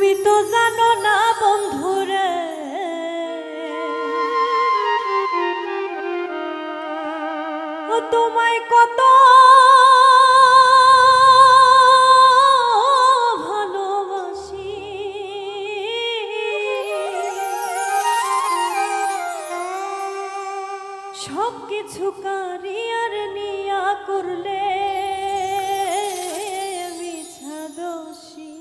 তুমি তো জানো না বন্ধুরে ও তোমায় কত ভালোবাসি। সব কিছু কারিয়ার নিয়া করলে মিছা দোষী।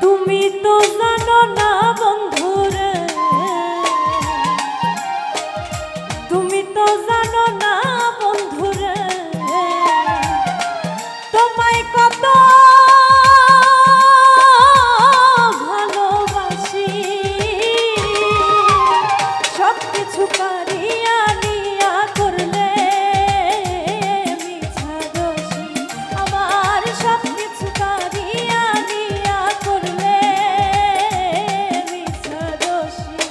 তুমি তো জানো না বন্ধুরে, তুমি তো জানো না বন্ধুরে, তোমায় কত ভালোবাসি। সব কিছু কারিয়া নিয়া করলে মিছা দোষী। আমার সব কিছু কারিয়া নিয়া করলে মিছা দোষী।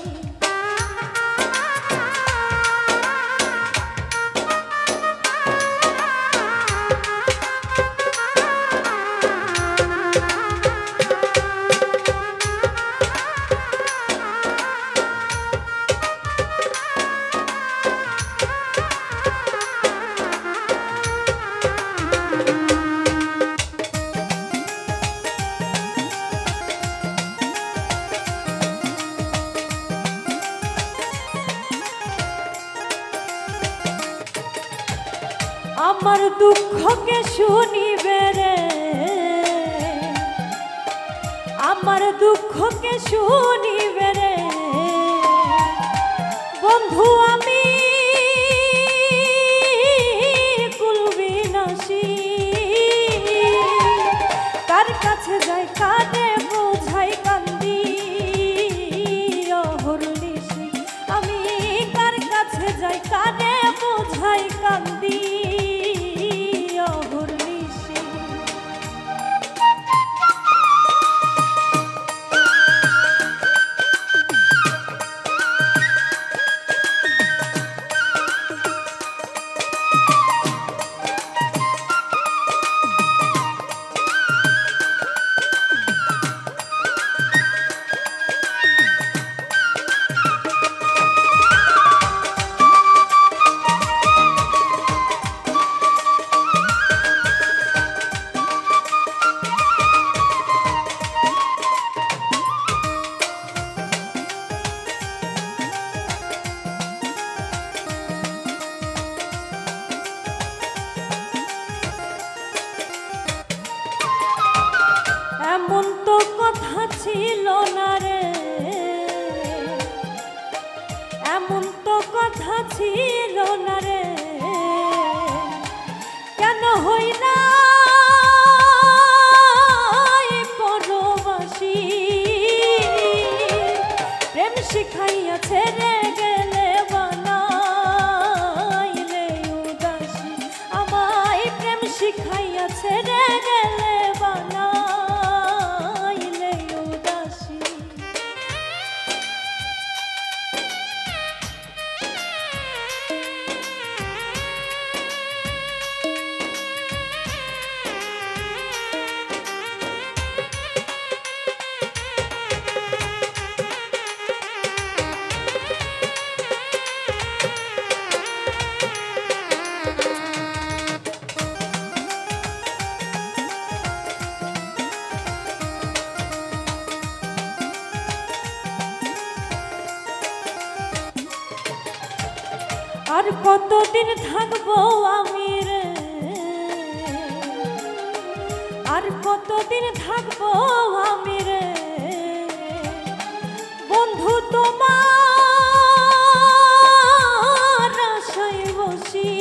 আমার দুঃখকে শুনিবে রে, আমার দুঃখকে শুনিবে রে বন্ধু। আমি কুলবিনাশী, কার কাছে যাই কানে বোঝাই কান্দি অহর্নিশি। আমি কার কাছে যাই কানে বোঝাই কান্দি অহর্নিশি। এমন তো কথা ছিল না রে, এমন তো কথা ছিল না রে, কেন হই না পরবাসী। প্রেম শিখাইয়া ছেড়ে গেলে বানাইলে উদাসী। আমায় প্রেম শিখাইয়া ছেড়ে গেলে বানাইলে উদাসী। আর কতদিন থাকবো আমি রে, আর কতদিন থাকবো আমি রে বন্ধু তোমার আশায় বসি।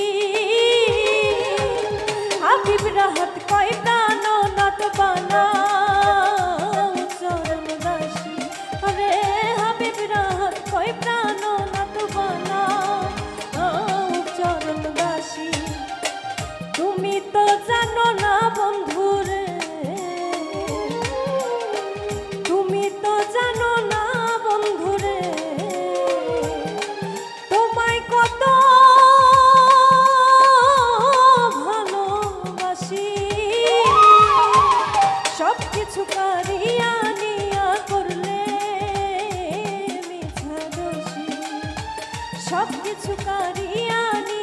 সব কিছু কারিয়ানি